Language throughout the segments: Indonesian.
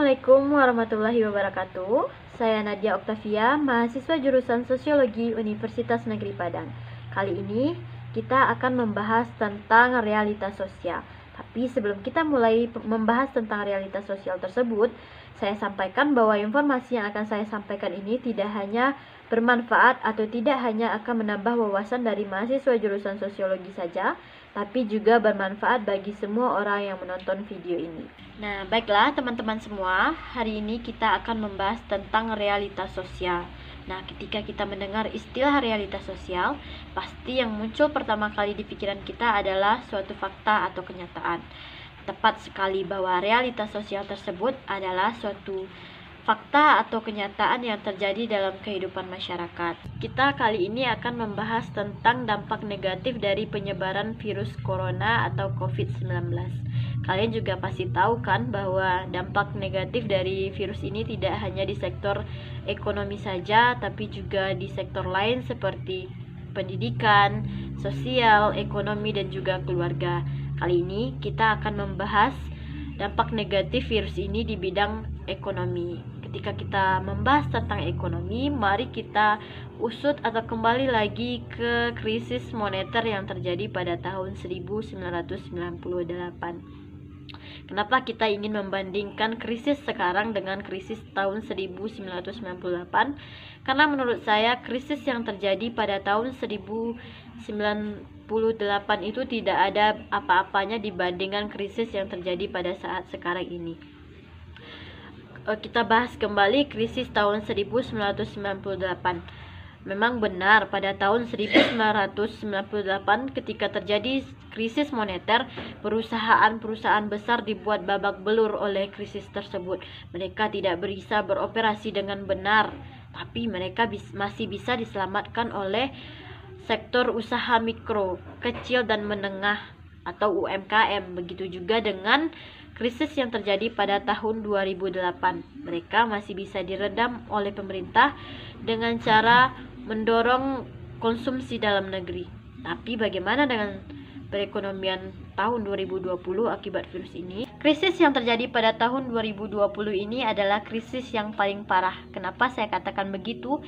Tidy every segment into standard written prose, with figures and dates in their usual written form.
Assalamualaikum warahmatullahi wabarakatuh. Saya Nadia Oktavia, mahasiswa jurusan Sosiologi Universitas Negeri Padang. Kali ini kita akan membahas tentang realitas sosial. Tapi sebelum kita mulai membahas tentang realitas sosial tersebut, saya sampaikan bahwa informasi yang akan saya sampaikan ini tidak hanya bermanfaat atau tidak hanya akan menambah wawasan dari mahasiswa jurusan sosiologi saja, tapi juga bermanfaat bagi semua orang yang menonton video ini. Nah, baiklah teman-teman semua, hari ini kita akan membahas tentang realitas sosial. Nah, ketika kita mendengar istilah realitas sosial, pasti yang muncul pertama kali di pikiran kita adalah suatu fakta atau kenyataan. Tepat sekali bahwa realitas sosial tersebut adalah suatu fakta atau kenyataan yang terjadi dalam kehidupan masyarakat. Kita kali ini akan membahas tentang dampak negatif dari penyebaran virus corona atau COVID-19. Kalian juga pasti tahu kan bahwa dampak negatif dari virus ini tidak hanya di sektor ekonomi saja, tapi juga di sektor lain seperti pendidikan, sosial, ekonomi, dan juga keluarga. Kali ini kita akan membahas dampak negatif virus ini di bidang ekonomi. Ketika kita membahas tentang ekonomi, mari kita usut atau kembali lagi ke krisis moneter yang terjadi pada tahun 1998. Kenapa kita ingin membandingkan krisis sekarang dengan krisis tahun 1998? Karena menurut saya krisis yang terjadi pada tahun 1998 itu tidak ada apa-apanya dibandingkan krisis yang terjadi pada saat sekarang ini. Kita bahas kembali krisis tahun 1998. Memang benar pada tahun 1998 ketika terjadi krisis moneter, perusahaan-perusahaan besar dibuat babak belur oleh krisis tersebut. Mereka tidak bisa beroperasi dengan benar, tapi mereka masih bisa diselamatkan oleh sektor usaha mikro, kecil dan menengah atau UMKM. Begitu juga dengan krisis yang terjadi pada tahun 2008. Mereka masih bisa diredam oleh pemerintah dengan cara mendorong konsumsi dalam negeri. Tapi bagaimana dengan perekonomian tahun 2020 akibat virus ini? Krisis yang terjadi pada tahun 2020 ini adalah krisis yang paling parah. Kenapa saya katakan begitu?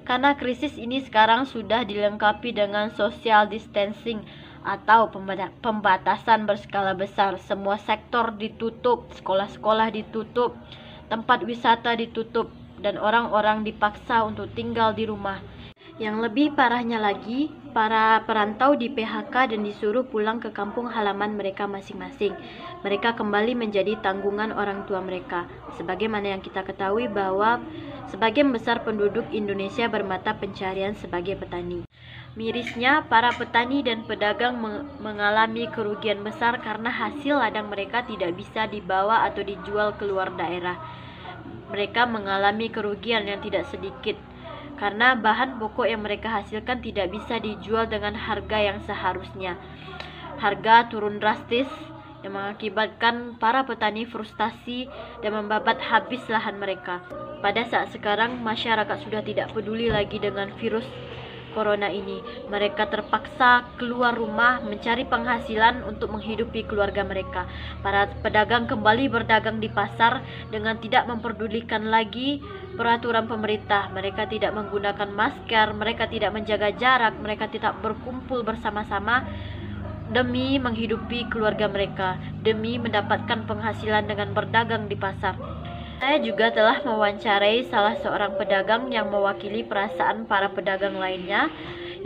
Karena krisis ini sekarang sudah dilengkapi dengan social distancing atau pembatasan berskala besar. Semua sektor ditutup, sekolah-sekolah ditutup, tempat wisata ditutup, dan orang-orang dipaksa untuk tinggal di rumah. Yang lebih parahnya lagi, para perantau di PHK dan disuruh pulang ke kampung halaman mereka masing-masing. Mereka kembali menjadi tanggungan orang tua mereka. Sebagaimana yang kita ketahui bahwa sebagian besar penduduk Indonesia bermata pencarian sebagai petani. Mirisnya, para petani dan pedagang mengalami kerugian besar karena hasil ladang mereka tidak bisa dibawa atau dijual keluar daerah. Mereka mengalami kerugian yang tidak sedikit karena bahan pokok yang mereka hasilkan tidak bisa dijual dengan harga yang seharusnya. Harga turun drastis yang mengakibatkan para petani frustasi dan membabat habis lahan mereka. Pada saat sekarang, masyarakat sudah tidak peduli lagi dengan virus corona ini. Mereka terpaksa keluar rumah mencari penghasilan untuk menghidupi keluarga mereka. Para pedagang kembali berdagang di pasar dengan tidak memperdulikan lagi peraturan pemerintah. Mereka tidak menggunakan masker, mereka tidak menjaga jarak, mereka tidak berkumpul bersama-sama demi menghidupi keluarga mereka, demi mendapatkan penghasilan dengan berdagang di pasar. Saya juga telah mewawancarai salah seorang pedagang yang mewakili perasaan para pedagang lainnya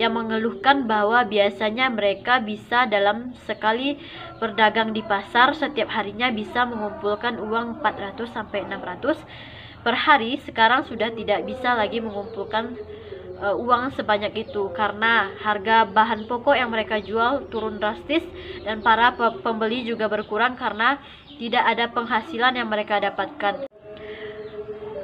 yang mengeluhkan bahwa biasanya mereka bisa dalam sekali berdagang di pasar setiap harinya bisa mengumpulkan uang 400 sampai 600 per hari. Sekarang sudah tidak bisa lagi mengumpulkan uang sebanyak itu karena harga bahan pokok yang mereka jual turun drastis dan para pembeli juga berkurang karena tidak ada penghasilan yang mereka dapatkan.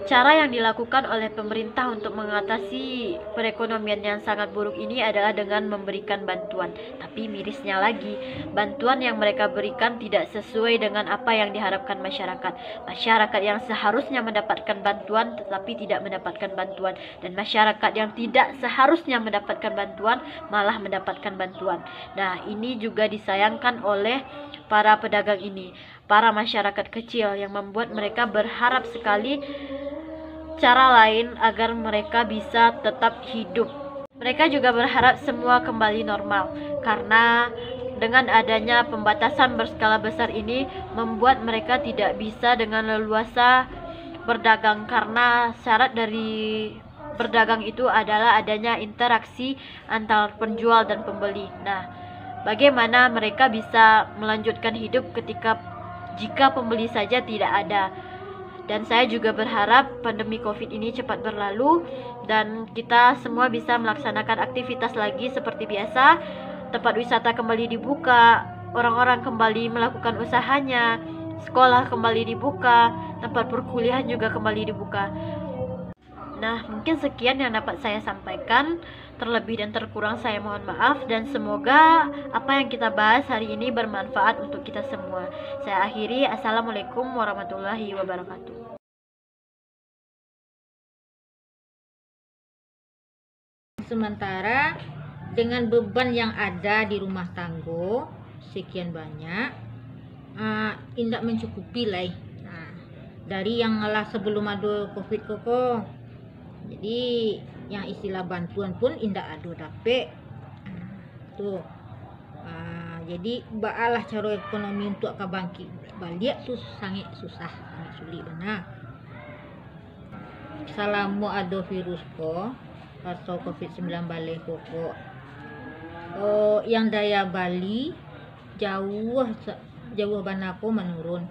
Cara yang dilakukan oleh pemerintah untuk mengatasi perekonomian yang sangat buruk ini adalah dengan memberikan bantuan. Tapi mirisnya lagi, bantuan yang mereka berikan tidak sesuai dengan apa yang diharapkan masyarakat. Masyarakat yang seharusnya mendapatkan bantuan tetapi tidak mendapatkan bantuan, dan masyarakat yang tidak seharusnya mendapatkan bantuan malah mendapatkan bantuan. Nah, ini juga disayangkan oleh para pedagang ini, para masyarakat kecil, yang membuat mereka berharap sekali cara lain agar mereka bisa tetap hidup. Mereka juga berharap semua kembali normal, karena dengan adanya pembatasan berskala besar ini membuat mereka tidak bisa dengan leluasa berdagang, karena syarat dari berdagang itu adalah adanya interaksi antar penjual dan pembeli. Nah, bagaimana mereka bisa melanjutkan hidup jika pembeli saja tidak ada? Dan saya juga berharap pandemi COVID ini cepat berlalu dan kita semua bisa melaksanakan aktivitas lagi seperti biasa. Tempat wisata kembali dibuka, orang-orang kembali melakukan usahanya, sekolah kembali dibuka, tempat perkuliahan juga kembali dibuka. Nah, mungkin sekian yang dapat saya sampaikan. Terlebih dan terkurang saya mohon maaf, dan semoga apa yang kita bahas hari ini bermanfaat untuk kita semua. Saya akhiri. Assalamualaikum warahmatullahi wabarakatuh. Sementara dengan beban yang ada di rumah tangga sekian banyak, tidak mencukupi lah. Nah, dari yang lah sebelum ada COVID koko, jadi yang istilah bantuan pun indah ada tapi tuh jadi baalah cara ekonomi untuk bangkit balik tuh sangat susah, sangat sulit benar. Selama ada virus atau COVID-19 balik koko, yang daya Bali jauh banako menurun.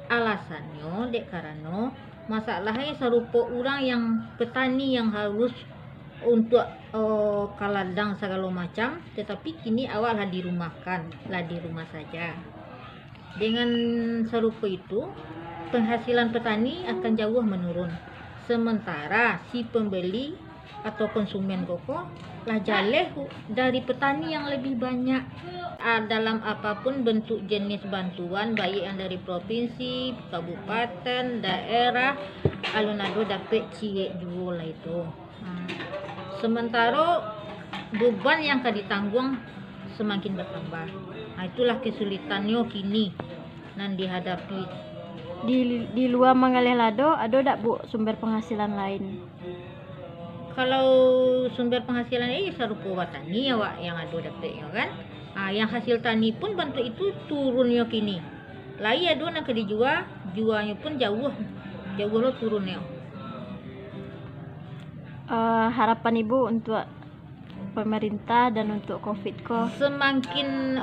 Alasannya karena masalahnya serupa orang yang petani yang harus untuk kaladang segala macam, tetapi kini awal lah di rumah saja. Dengan serupa itu penghasilan petani akan jauh menurun, sementara si pembeli atau konsumen koko lah jaleh dari petani yang lebih banyak. Dalam apapun bentuk jenis bantuan, baik yang dari provinsi, kabupaten, daerah, alun-alun dapat cie jual itu. Sementara beban yang akan ditanggung semakin bertambah. Itulah kesulitannya kini nan dihadapi. Di luar Mangaleh Lado ada tak Bu sumber penghasilan lain? Kalau sumber penghasilan ini serupa tani ya Wak, yang ada dapatnya kan. Yang hasil tani pun bantu itu turunnya kini. Lai ada nak jualnya pun jauh lo turunnya. Harapan Ibu untuk pemerintah dan untuk COVID semakin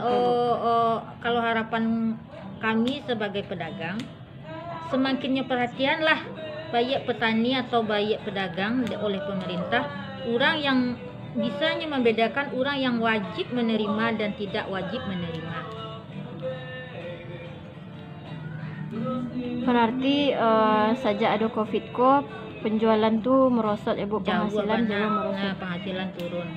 kalau harapan kami sebagai pedagang, semakinnya perhatian lah baik petani atau baik pedagang oleh pemerintah, orang yang bisanya membedakan orang yang wajib menerima dan tidak wajib menerima. Berarti sejak ada COVID penjualan tuh merosot ya Bu, penghasilan jauh merosot. Penghasilan turun.